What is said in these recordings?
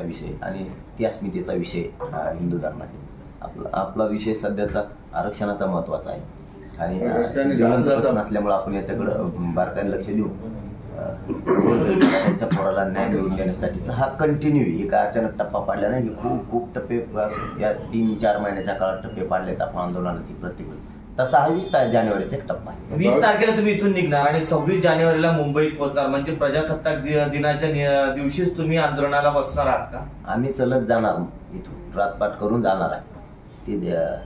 विषय आणि ती अस्मितेचा विषय हिंदू धर्माचे आपला विषय सध्याचा आरक्षणाचा महत्त्वाचा आहे आणि ज्वलंत प्रश्न असल्यामुळे आपण याच्याकडे बारकाईने लक्ष देऊ त्यांच्या पोराला न्याय मिळवून देण्यासाठीचा हा कंटिन्यू एक अचानक टप्पा पाडला नाही. खूप खूप टप्पे या 3-4 महिन्याच्या काळात टप्पे पाडलेत आपण आंदोलनाची प्रत्येक तसा हा 20 जानेवारीचा एक टप्पा आहे. 20 तारखेला तुम्ही इथून निघणार आणि 26 जानेवारीला मुंबईत पोहोचणार म्हणजे प्रजासत्ताक दिनाच्या दिवशीच तुम्ही आंदोलनाला बसणार आहात का? आम्ही चलत जाणार इथून रातपाट करून जाणार आहे. ते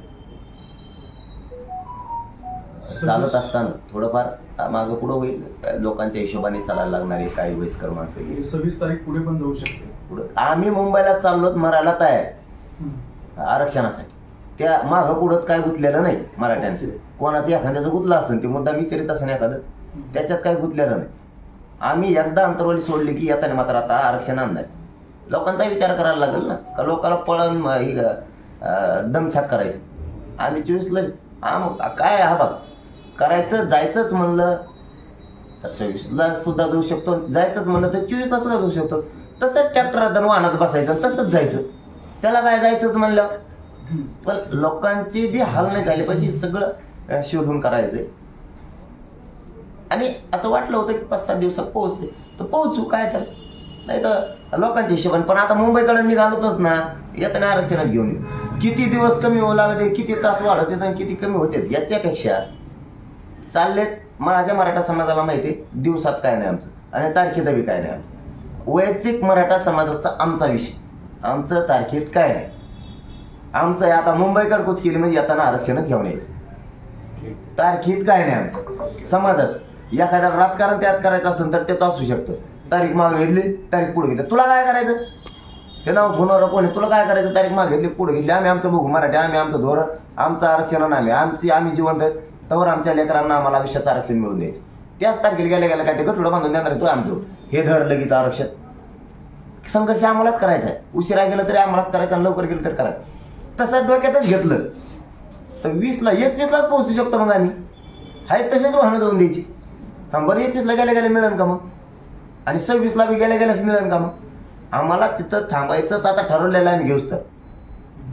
चालत असताना थोडंफार मागं पुढं होईल लोकांच्या हिशोबाने चालायला लागणार आहे. काही वयस्कर माणसं 26 तारीख पुढे पण जाऊ शकते. पुढे आम्ही मुंबईला चाललोत मरायला तयार आरक्षणासाठी. त्या मागं पुढत काय गुंतलेलं नाही मराठ्यांचं. कोणाचं एखाद्याचं गुंतलं असेल ते मुद्दा विचारित असं एखादं त्याच्यात काय गुंतलेलं नाही. आम्ही एकदा अंतरवली सोडली की येताना मात्र आता आरक्षण आणणार. लोकांचा विचार करायला लागेल ना का लोकांना पळण दमछाक करायचं. आम्ही 24ला काय हा बघ करायचं जायचंच म्हणलं तर 26ला सुद्धा जाऊ शकतो. जायचंच म्हणलं तर 24ला सुद्धा जाऊ शकतो. तसंच ट्रॅक्टर वाहनात बसायचं तसंच जायचं. त्याला काय जायचंच म्हणलं पण लोकांचे बी हाल नाही झाले पाहिजे. सगळं शोधून करायचंय आणि असं वाटलं होतं की 5-7 दिवसात पोहोचते तर पोहोचू काय तर नाही तर लोकांच्या हिशोबाने. पण आता मुंबईकडे निघालोतच ना येताना आरक्षणात घेऊन येऊ. किती दिवस कमी होऊ लागते किती तास वाढत येत आणि किती कमी होते याच्यापेक्षा चाललेत. माझ्या मराठा समाजाला माहिती आहे दिवसात काय नाही आमचं आणि तारखेत बी काय नाही आमचं. वैयक्तिक मराठा समाजाचा आमचा विषय आमचं तारखेत काय नाही आमचं. आता मुंबईकडे कुच केली म्हणजे येताना आरक्षणच घेऊन यायचं. तारखेत काय नाही आमचं समाजाचं. एखाद्या राजकारण त्यात करायचं असेल तर त्याचं असू शकतं. तारीख मागे घेतली तारीख पुढे घेतली. तुला काय करायचं ते नाव होणार कोणी तुला काय करायचं. तारीख मागे घेतली पुढे घेतली. आम्ही आमचं बघू मराठी आम्ही आमचं धोरण आमचं आरक्षण आम्ही जिवंत आहेत तर आमच्या लेकरांना आम्हाला आयुष्याचं आरक्षण मिळून द्यायचं. त्याच तारखेला गेल्या गेल्या काय ते गठुडं बांधून देणार आहे तो आमचं हे धर लगेच आरक्षण. संघर्ष आम्हालाच करायचा आहे. उशिरा गेलं तरी आम्हालाच करायचं आणि लवकर गेलं तरी करायचं. तसं डोक्यातच घेतलं तर 20ला 21लाच पोहोचू शकतो. मग आम्ही आहेत तसेच वाहनं जाऊन द्यायची. हा बरं 21ला गेल्या गेल्या मिळेल का मग आणि 26ला बी गेल्या गेल्याच मिळेल का मग. आम्हाला तिथं थांबायचंच आता ठरवलेलं आम्ही घेऊच तर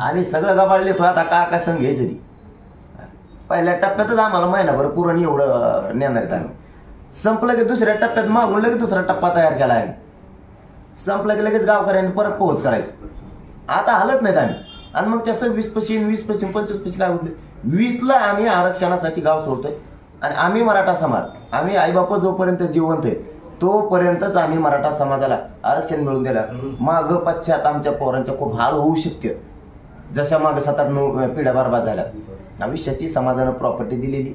आम्ही सगळं गबाळले तो आता काय संघ घ्यायचं ती. पहिल्या टप्प्यातच आम्हाला महिनाभर पुरण एवढं नेणार आहेत आम्ही. संपलं की दुसऱ्या टप्प्यात मागून लगेच दुसरा टप्पा तयार केला आहे. संपलं की लगेच गावकऱ्यांनी परत पोहोच करायचं. आता हालत नाहीत आम्ही आणि मग त्याचं 20 20 25 काय होते 20ला आम्ही आरक्षणासाठी गाव सोडतोय आणि आम्ही मराठा समाज आम्ही आईबाप जोपर्यंत जिवंत आहेत तोपर्यंतच आम्ही मराठा समाजाला आरक्षण मिळवून दिलं. मागं पश्चात आमच्या पोरांच्या खूप हाल होऊ शकते. जशा मागं 7-8-9 पिढ्या बरबाद झाल्या. आयुष्याची समाजानं प्रॉपर्टी दिलेली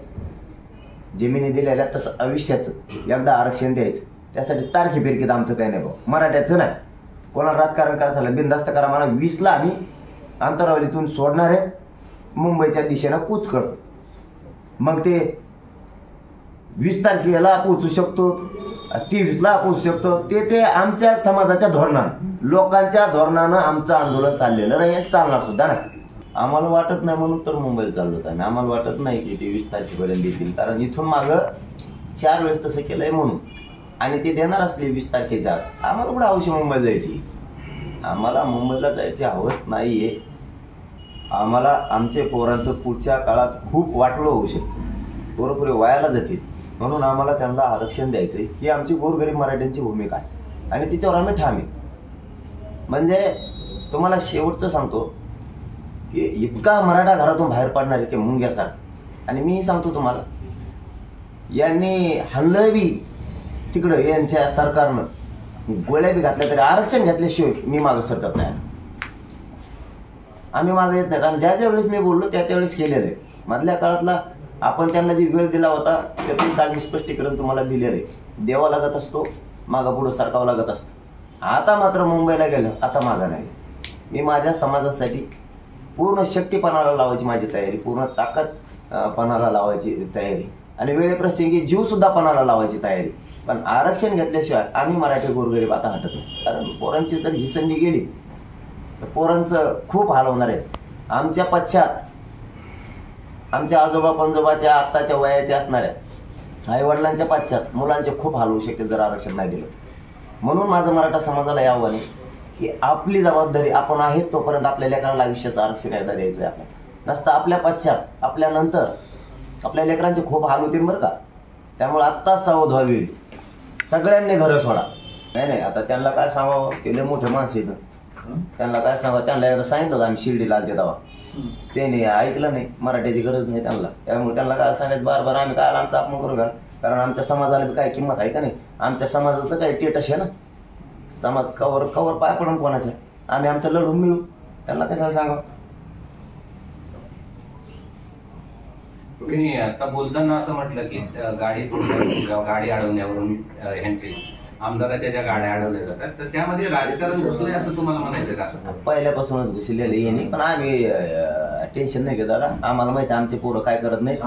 जमिनी दिलेल्या तसं आयुष्याचं एकदा आरक्षण द्यायचं. त्यासाठी तारखे फिरकीत आमचं काही नाही भाऊ मराठ्याचं नाही. कोणाला राजकारण करायचं झालं बिनधास्त करा. मला 20ला आम्ही आंतरवालीतून सोडणार आहे मुंबईच्या दिशेनं कूच करतो. मग ते 20 तारखेला पोहोचू शकतो 23ला पोहोचू शकतो. ते आमच्या समाजाच्या धोरणानं लोकांच्या धोरणानं आमचं आंदोलन चाललेलं नाही चालणार सुद्धा नाही. आम्हाला वाटत नाही म्हणून तर मुंबईला चाललो होतो आम्ही. आम्हाला वाटत नाही की ते 20 तारखेपर्यंत येतील कारण इथून मागं 4 वेळेस तसं केलंय म्हणून आणि ते देणार असले 20 तारखेच्या आत आम्हाला कुठं हौशी मुंबईला जायची. आम्हाला मुंबईला जायची हवस नाही आहे. आम्हाला आमच्या पोरांचं पुढच्या काळात खूप वाटलं होऊ शकतं. पोरं वयाला जातील म्हणून आम्हाला त्यांना आरक्षण द्यायचं आहे ही आमची गोरगरीब मराठ्यांची भूमिका आहे आणि तिच्यावर आम्ही ठाम आहे. म्हणजे तुम्हाला शेवटचं सांगतो की इतका मराठा घरातून बाहेर पडणार आहे की मुंग्यासारखं. आणि मी सांगतो तुम्हाला यांनी हल्लं बी तिकडं यांच्या सरकारनं गोळ्या बी घातल्या तरी आरक्षण घेतल्याशिवाय मी मागं सरकत नाही. आम्ही मागं येत नाहीत आणि ज्या वेळेस मी बोललो त्यावेळेस केलेलं आहे. मधल्या काळातला आपण त्यांना जी वेळ दिला होता त्याचं काल मी स्पष्टीकरण तुम्हाला दिलेलं आहे. द्यावा लागत असतो मागं पुढं सरकावं लागत असतं. आता मात्र मुंबईला गेलं आता मागं नाही. मी माझ्या समाजासाठी पूर्ण शक्तीपणाला लावायची माझी तयारी पूर्ण ताकदपणाला लावायची तयारी आणि वेळेप्रसंगी जीवसुद्धा पणाला लावायची तयारी. पण आरक्षण घेतल्याशिवाय आम्ही मराठी गोरगरीब आता हटत नाही. कारण पोरांची तर ही संधी गेली तर पोरांचं खूप हाल होणार आहेत. आमच्या पश्चात आमच्या आजोबा पंजोबाच्या आत्ताच्या वयाच्या असणाऱ्या आईवडिलांच्या पश्चात मुलांचे खूप हाल होऊ शकते जर आरक्षण नाही दिलं. म्हणून माझं मराठा समाजाला हे आव्हान आहे की आपली जबाबदारी आपण आहेत तोपर्यंत आपल्या लेकरांना आयुष्याचं आरक्षण एकदा द्यायचं आहे. आपल्याला नसतं आपल्या पश्चात आपल्यानंतर आपल्या लेकरांचे खूप हाल होतील बरं का. त्यामुळे आत्ताच सावध व्हावी. सगळ्यांनी घरं सोडा. नाही आता त्यांना काय सांगावं, ते लय मोठे माणसं येतं, त्यांना काय सांगावं. त्यांना एकदा सांगितलं होतं आम्ही शिर्डीला आलते तेव्हा, ते ऐकलं नाही. मराठीची गरज नाही त्यांना. त्यामुळे त्यांना काय सांगायचं बार आम्ही काय आमचा अपमान करू का, कारण आमच्या समाजाला बी काय किंमत आहे का नाही. आमच्या समाजाचं काही टेटस आहे ना, समाज कवर कवर पाय पडून कोणाच्या, आम्ही आमचं लढून मिळू. त्यांना कशाला सांगावं. तुम्ही आता बोलताना असं म्हटलं की गाडी अडवण्यावरून ह्यांची आमदाराच्या ज्या गाड्या अडवल्या जातात तर त्यामध्ये राजकारण घुसलंय असं तुम्हाला म्हणायचं का? पहिल्यापासूनच घुसलेलं येणे, पण आम्ही टेन्शन नाही घेत दादा. आम्हाला माहिती आमचे पोरं काय करत नाही.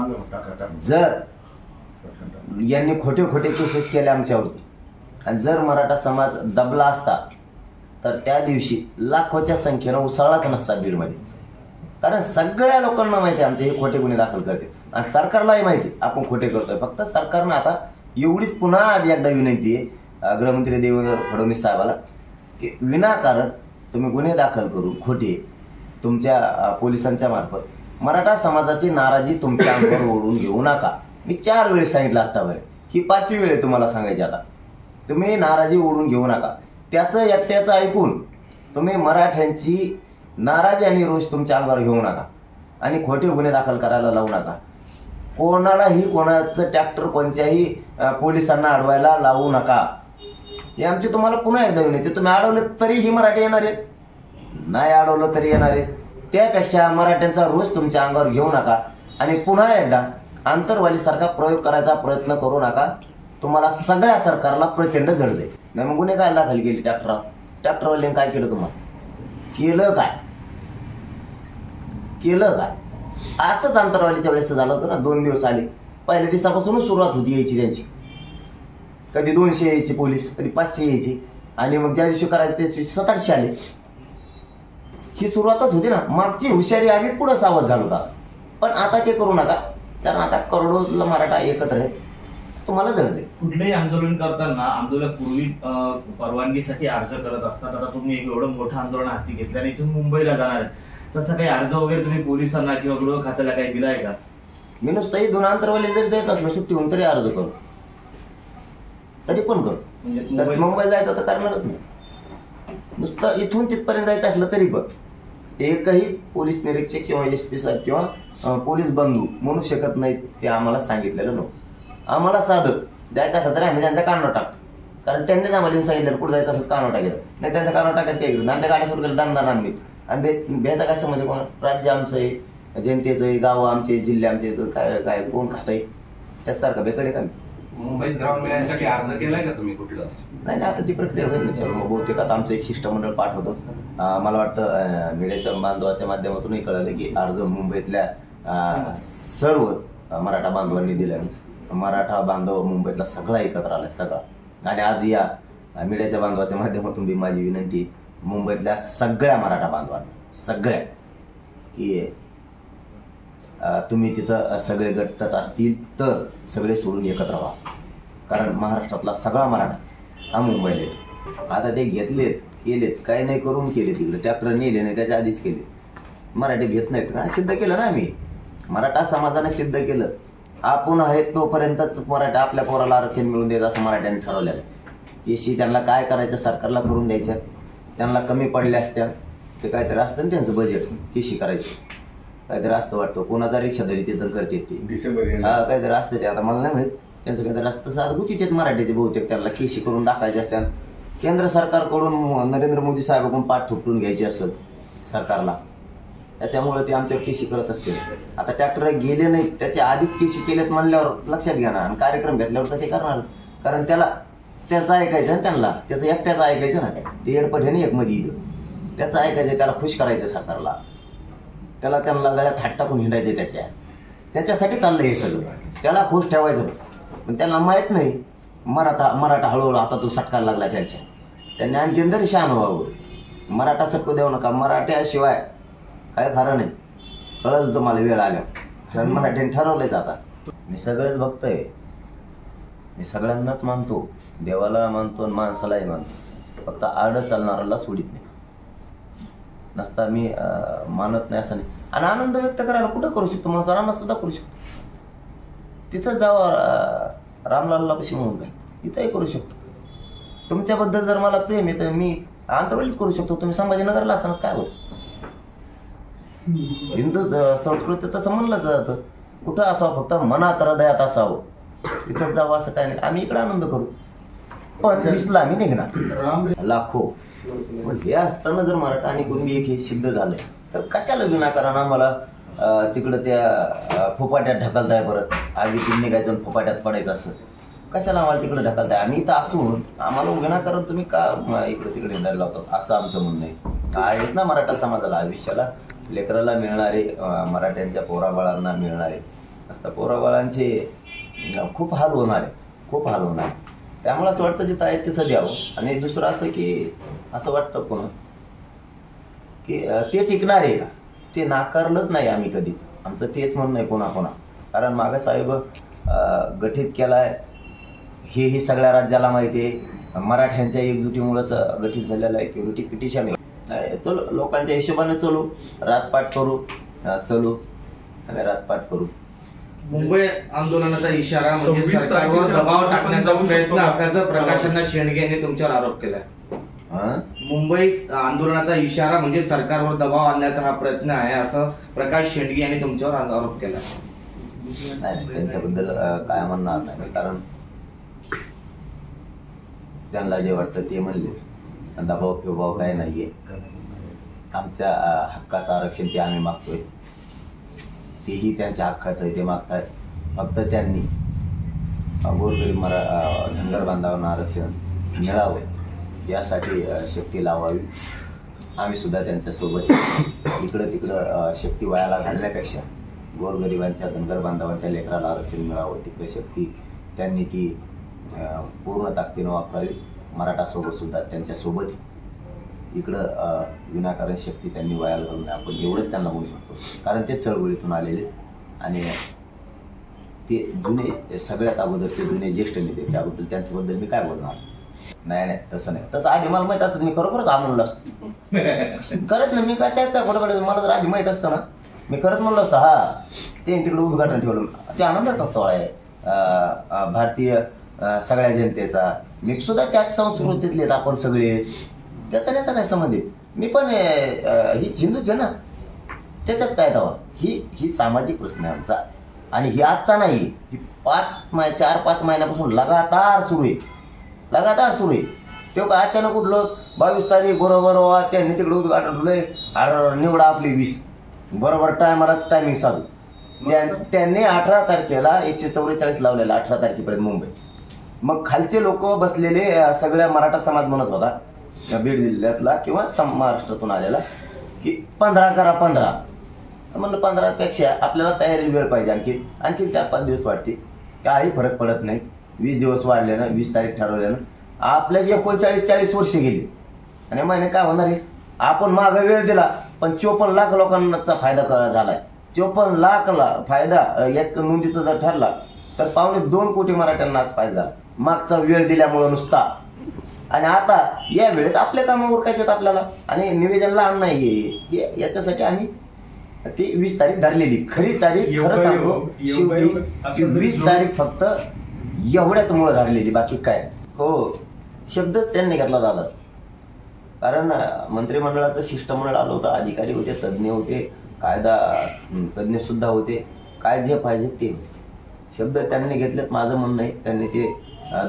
जर यांनी खोटे खोटे केसेस केले आमच्यावरती आणि जर मराठा समाज दबला असता तर त्या दिवशी लाखोच्या संख्येनं उसळलाच नसता बीडमध्ये. कारण सगळ्या लोकांना माहिती आहे आमचे हे खोटे गुन्हे दाखल करते आणि सरकारलाही माहिती आपण खोटे करतोय. फक्त सरकारनं आता एवढीच पुन्हा आज एकदा विनंती आहे गृहमंत्री देवेंद्र फडणवीस साहेबाला की विनाकारण तुम्ही गुन्हे दाखल करून खोटे तुमच्या पोलिसांच्या मार्फत मराठा समाजाची नाराजी तुमच्या अंगावर ओढून घेऊ नका. मी 4 वेळेस सांगितलं आत्तापर्यंत, ही 5वी वेळ तुम्हाला सांगायची. आता तुम्ही नाराजी ओढून घेऊ नका. त्याचं एकट्याचं ऐकून तुम्ही मराठ्यांची नाराजी आणि रोष तुमच्या अंगावर घेऊ नका आणि खोटे गुन्हे दाखल करायला लावू नका. कोणालाही कोणाचं ट्रॅक्टर कोणत्याही पोलिसांना अडवायला लावू नका. हे आमची तुम्हाला पुन्हा एकदा विनंती. तुम्ही अडवलं तरीही मराठी येणार आहेत, नाही अडवलं तरी येणार आहेत. त्यापेक्षा मराठ्यांचा रोष तुमच्या अंगावर घेऊ नका आणि पुन्हा एकदा आंतरवालीसारखा प्रयोग करायचा प्रयत्न करू नका. तुम्हाला सगळ्या सरकारला प्रचंड जड जाईल. नाही मग गुन्हे काय दाखल केले ट्रॅक्टरवाल्याने काय केलं तुम्हाला? केलं काय? असंच आंतरवालीच्या वेळेस झालं होतं ना. 2 दिवस आले, पहिल्या दिवसापासूनच सुरुवात होती यायची त्यांची. कधी 200 यायचे पोलीस, कधी 500 यायचे आणि मग ज्या दिवशी करायचं त्या दिवशी 700-800 आले. ही सुरुवातच होती ना. मागची हुशारी आम्ही पुढं सावध झालो होता. पण आता ते करू नका, कारण आता करोडोला मराठा एकत्र आहे. तुम्हाला जड जाईल. कुठलेही आंदोलन करताना आंदोलक पूर्वी परवानगीसाठी अर्ज करत असतात. आता तुम्ही एवढं मोठं आंदोलन हाती घेतलं आणि इथून मुंबईला जाणार आहे, तसं काही अर्ज वगैरे तुम्ही पोलिसांना किंवा गृह खात्याला काही दिलाय का? मी नुसतंही 2 आंतरवाली जरी जायचं असलं सुट्टी होऊन तरी अर्ज करतो, तरी पण करतो. तर मुंबईला जायचं तर करणारच नाही. नुसतं इथून तिथपर्यंत जायचं असलं तरी पण एकही पोलीस निरीक्षक किंवा SP साहेब किंवा पोलीस बंधू म्हणू शकत नाहीत हे आम्हाला सांगितलेलं नव्हतं. आम्हाला साधं जायचं असलं तरी आम्ही त्यांचा कानावर टाकतो, कारण त्यांनीच आम्हाला सांगितलं पुढे जायचं असलं कानावर टाकायचं नाही. त्यांच्या कानावर टाकायचं काही घेऊन आमच्या गाड्या सुरू केलं दानदार आम्ही भ्यायचा काय समज कोण? राज्य आमचं आहे, जनतेचं आहे, गावं आमचे, जिल्हे आमचे, काय काय कोण खात आहे त्यासारखं बेकडे का? मुंबईत ग्राउंड मिळण्यासाठी अर्ज केलाय का तुम्ही कुठलं? नाही आता ती प्रक्रिया होईल ना. बहुतेक आता आमचं एक शिष्टमंडळ पाठवतो. मला वाटतं मीडियाच्या बांधवाच्या माध्यमातूनही कळालं की अर्ज मुंबईतल्या सर्व मराठा बांधवांनी दिला. मराठा बांधव मुंबईतला सगळा एकत्र आलाय सगळा. आणि आज या मीडियाच्या बांधवाच्या माध्यमातून बी माझी विनंती मुंबईतल्या सगळ्या मराठा बांधवांना, सगळ्या, की तुम्ही तिथं सगळे गटतट असतील तर सगळे सोडून एकत्र व्हा. कारण महाराष्ट्रातला सगळा मराठा हा मुंबईला येतो. आता ते घेतलेत, केलेत, काही नाही करून केले. तिकडे ट्रॅक्टर नेले नाही, त्याच्या आधीच केले. मराठी घेत नाहीत ना, सिद्ध केलं ना आम्ही. मराठा समाजाने सिद्ध केलं आपण आहेत तोपर्यंतच मराठा आपल्या पोराला आरक्षण मिळून द्यायचं असं मराठ्यांनी ठरवलेलं. केशी त्यांना काय करायचं सरकारला करून द्यायचं. त्यांना कमी पडल्या असत्या ते काहीतरी असतं ना त्यांचं बजेट, केशी करायचं काहीतरी असतं वाटतं. कोणाचा रिक्षा तरी तिथं करते ते काहीतरी असतं ते. आता मला नाही माहित त्यांचं काहीतरी असतं. तसं गुती तेच मराठीचे बहुतेक त्यांना केशी करून टाकायचे असत्या. केंद्र सरकारकडून नरेंद्र मोदी साहेबांकडून पाठ थोपटून घ्यायची असेल सरकारला, त्याच्यामुळे ते आमच्यावर केशी करत असते. आता ट्रॅक्टर गेले नाहीत, त्याच्या आधीच केशी केल्यात म्हणल्यावर लक्षात घ्या ना. आणि कार्यक्रम घेतल्यावर तर ते करणारच, कारण त्याला त्याचं ऐकायचं ना, त्यांना त्याचं एकट्याचं ऐकायचं ना. ते एअरपोर्ट आहे ना एक मध्ये इथं, त्याचं ऐकायचं, त्याला खुश करायचं सरकारला. त्यांना गळ्यात हात टाकून हिंडायचे त्याच्यासाठी चाललंय हे सगळं. त्याला खुश ठेवायचं. पण त्यांना माहीत नाही मराठा हळूहळू आता तो सटकायला लागला त्यांच्या. त्यांनी आणखीन तरी शहाण व्हावं. मराठा सटकू देऊ नका. मराठ्याशिवाय काय खरं नाही. कळलं तुम्हाला वेळ आल्या. कारण मराठ्यांनी ठरवलंच आता. मी सगळंच बघतोय, मी सगळ्यांनाच मानतो, देवाला मानतो आणि माणसालाही मानतो. फक्त आडं चालणाऱ्याला सोडित नाही. नसता मी मानत नाही असं नाही. आणि आनंद व्यक्त करायला कुठं करू शकतो माणूस, रानात सुद्धा करू शकतो. तिथं जावं रामलालला कशी म्हणून काय, इथंही करू शकतो. तुमच्याबद्दल जर मला प्रेम आहे तर मी आंतरवलीत करू शकतो. तुम्ही संभाजीनगरला असणार काय होतं. हिंदू संस्कृती तसं म्हणलं जातं, कुठं असावं फक्त मनात हृदयात असावं, तिथं जावं असं काय नाही. आम्ही इकडे आनंद करू, पण 20ला आम्ही निघणार लाखो. पण हे असताना जर मराठा आणि कुणबी एक हे सिद्ध झालंय तर कशाला विनाकारण आम्हाला तिकडं त्या फुपाट्यात ढकलताय, परत आगीतून निघायचं आणि फुपाट्यात पडायचं असं कशाला आम्हाला तिकडे ढकलताय. आम्ही इथं असून आम्हाला विनाकारण तुम्ही का इकडे तिकडे हिंडायला लावतात असं आमचं म्हणणं आहे. आहेच ना मराठा समाजाला आयुष्याला लेकराला मिळणारे, मराठ्यांच्या पोराबाळांना मिळणारे असता पोराबाळांचे खूप हाल होणार आहे, खूप हाल होणार आहे. त्यामुळे असं वाटतं जिथं आहे तिथं द्यावं. आणि दुसरं असं की असं वाटतं पुन्हा की ते टिकणार आहे का, ते नाकारलंच नाही आम्ही कधीच. आमचं तेच म्हणणं आहे पुन्हा पुन्हा. कारण मागे साहेब गठीत केलाय हे सगळ्या राज्याला माहिती आहे. मराठ्यांच्या एकजुटीमुळेच गठीत झालेलं आहे क्युरिटी पिटिशन आहे. चलो लोकांच्या हिशोबाने चलू, रातपाट करू, चलू आणि रातपाट करू. मुंबई आंदोलनाचा इशारा म्हणजे सरकारवर दबाव टाकण्याचा प्रयत्न असल्याचा प्रकाश शेंडगे यांनी तुमच्यावर आरोप केलाय. मुंबई आंदोलनाचा इशारा म्हणजे सरकारवर दबाव आणण्याचा हा प्रयत्न आहे असं प्रकाश शेंडगे यांनी तुमच्यावर आरोप केला. नाही, त्यांच्याबद्दल काय म्हणणार नाही, कारण त्यांना जे वाटतं ते म्हणले. दबाव फिबाव काय नाहीये. आमच्या हक्काचं आरक्षण ते आम्ही मागतोय, तेही त्यांच्या हक्काचं आहे, ते मागतायत. फक्त त्यांनी गोरगरीब धनगर बांधवांना आरक्षण मिळावं यासाठी शक्ती लावावी. आम्ही सुद्धा त्यांच्यासोबत इकडं तिकडं शक्ती वायाला घालण्यापेक्षा गोरगरिबांच्या धनगर बांधवांच्या लेकराला आरक्षण मिळावं तिकडे शक्ती त्यांनी ती पूर्ण ताकदीनं वापरावी. मराठासोबत सुद्धा त्यांच्यासोबत इकडं विनाकारण शक्ती त्यांनी वायाला घालून आपण एवढंच त्यांना म्हणू शकतो. कारण ते चळवळीतून आलेले आणि ते जुने सगळ्यात अगोदरचे जुने ज्येष्ठ नेते, त्याबद्दल त्यांच्याबद्दल मी काय बोलणार. नाही तसं नाही. तसं आधी मला माहित असतं मी खरोखरच म्हणलं असतं. खरंच ना, मी काय त्यात काय खोटं मला जर आधी माहित असतं ना मी खरंच म्हणलं असतं हा ते तिकडे उद्घाटन ठेवलं. ते आनंदाचा सोहळा आहे भारतीय सगळ्या जनतेचा. मी सुद्धा त्याच संस्कृतीतलेत आपण सगळे, त्याचा त्याचा काय संबंध आहे. मी पण ही हिंदूच आहे ना, त्याच्यात काय दावा. ही सामाजिक प्रश्न आहे आमचा आणि ही आजचा नाही, ही 4-5 महिन्यापासून लगातार सुरू आहे. तो का अचानक उठलो 22 तारीख बरोबर त्यांनी तिकडे उद्घाटन ठेवलंय. अरे निवडा आपली 20 बरोबर टायमिंग साधू. त्यांनी 18 तारखेला 144 लावलेला 18 तारखेपर्यंत मुंबई. मग खालचे लोक बसलेले सगळ्या मराठा समाज म्हणत होता बीड जिल्ह्यातला किंवा महाराष्ट्रातून आलेला की 15 करा 15. म्हणलं 15पेक्षा आपल्याला तयारी वेळ पाहिजे, आणखी 4-5 दिवस वाढते, काही फरक पडत नाही. 20 दिवस वाढले ना, 20 तारीख ठरवल्यानं आपल्या 39-40 वर्ष गेली आणि महिने काय होणार आहे. आपण मागं वेळ दिला पण 54 लाख लोकांचा फायदा झालाय. 54 लाख फायदा एक नोंदीचा जर ठरला तर 2.25 कोटी मराठ्यांना आज फायदा झाला मागचा वेळ दिल्यामुळं नुसता. आणि आता या वेळेत आपल्या कामं उरकायचे आपल्याला आणि निवेदन लहान नाही. याच्यासाठी आम्ही ती 20 तारीख धरलेली. खरी तारीख खरं सांगतो शेवटी 20 तारीख फक्त एवढ्याच मुळे धरलेली, बाकी काय हो शब्दच त्यांनी घेतला दादा. कारण मंत्रिमंडळाचं शिष्टमंडळ आलं होतं, अधिकारी होते, तज्ज्ञ होते, कायदा तज्ज्ञ सुद्धा होते, काय जे पाहिजे ते होते. शब्द त्यांनी घेतलेत. माझं म्हणणं आहे त्यांनी ते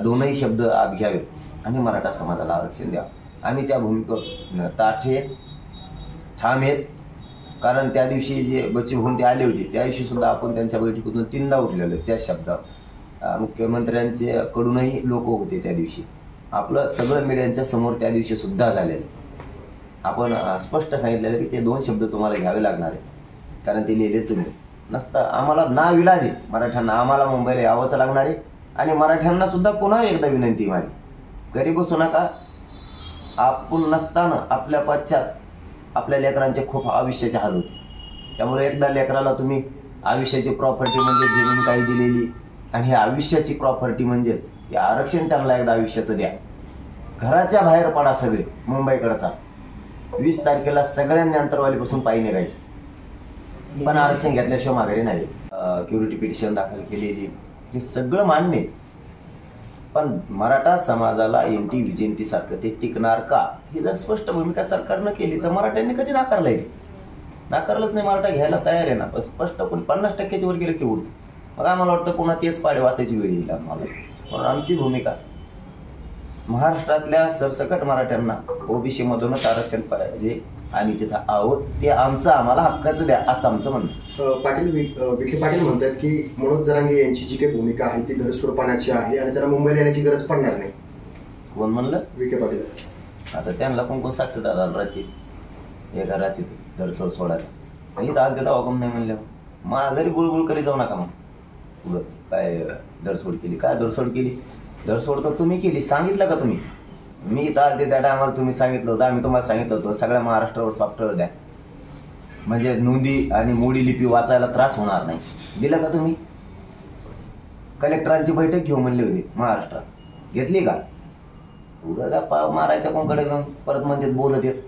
दोनही शब्द आत घ्यावे आणि मराठा समाजाला आरक्षण द्यावं. आम्ही त्या भूमिकेवर ताठे ठाम आहेत. कारण त्या दिवशी जे बच्चे होऊन ते आले होते त्या दिवशी सुद्धा आपण त्यांच्या बैठकीतून 3दा उठलेलो त्या शब्दावर. मुख्यमंत्र्यांचे कडूनही लोक होते त्या दिवशी. आपलं सगळं मीडियांच्या समोर त्या दिवशी सुद्धा झालेलं. आपण स्पष्ट सांगितलेलं की ते 2 शब्द तुम्हाला घ्यावे लागणार आहे, कारण ते लिहिले तुम्ही नसता. आम्हाला नाविलाज आहे मराठ्यांना, आम्हाला मुंबईला यावंच लागणार आहे. आणि मराठ्यांना सुद्धा पुन्हा एकदा विनंती माझी, घरी बसू नका. आपण नसताना आपल्या पश्चात आपल्या लेकरांचे खूप आयुष्याचे हाल होते. त्यामुळे एकदा लेकराला तुम्ही आयुष्याची प्रॉपर्टी म्हणजे जमीन काही दिलेली आणि ही आयुष्याची प्रॉपर्टी म्हणजे हे आरक्षण त्यांना एकदा आयुष्याचं द्या. घराच्या बाहेर पडा सगळे मुंबईकडचा, 20 तारखेला सगळ्यांनी अंतरवालीपासून पायी निघायचं, पण आरक्षण घेतल्याशिवाय माघारी नाही. क्युरिटी पिटिशन दाखल केलेली हे सगळं मान्य आहे, पण मराठा समाजाला एनटी विजेंटी सारखं ते टिकणार का, ही जर स्पष्ट भूमिका सरकारनं केली तर मराठ्यांनी कधी नाकारलंय ते? नाकारलंच नाही. मराठा घ्यायला तयार आहे ना, पण स्पष्ट पण 50% वर गेले ते उडते. मग आम्हाला वाटतं पुन्हा तेच पाडे वाचायची वेळ येईल आम्हाला. म्हणून आमची भूमिका महाराष्ट्रातल्या सरसकट मराठ्यांना ओबीसी मधूनच आरक्षण पाहिजे, आम्ही तिथं आहोत, ते आमचं आम्हाला हक्काचं द्या असं आमचं म्हणणं. पाटील विखे पाटील म्हणतात की मनोज जरांगे यांची जी काही भूमिका आहे ती धरसोडपणाची आहे आणि त्यांना मुंबईला येण्याची गरज पडणार नाही. कोण म्हणलं? विखे पाटील. आता त्यांना कोण साक्षीदार झालं रात्री एका रात्री धरसोड सोडायला, इथं आज देता हुकम नाही म्हणलं, मग घरी बुळबुळ करी जाऊ नका. मग काय धरसोड केली? काय धरसोड केली? धरसोड तर तुम्ही केली, सांगितलं का तुम्ही? मी इथं आलते त्या टायमाला तुम्ही सांगितलं होतं, आम्ही तुम्हाला सांगितलं होतं सगळ्या महाराष्ट्रावर सॉफ्टवेअर द्या, म्हणजे नोंदी आणि मोडी लिपी वाचायला त्रास होणार नाही. दिलं का तुम्ही? कलेक्टरांची बैठक घेऊ म्हणली होती महाराष्ट्रात, घेतली का? उगा गप्पा मारायचा कोणकडे, मग परत म्हणतात बोलत येत.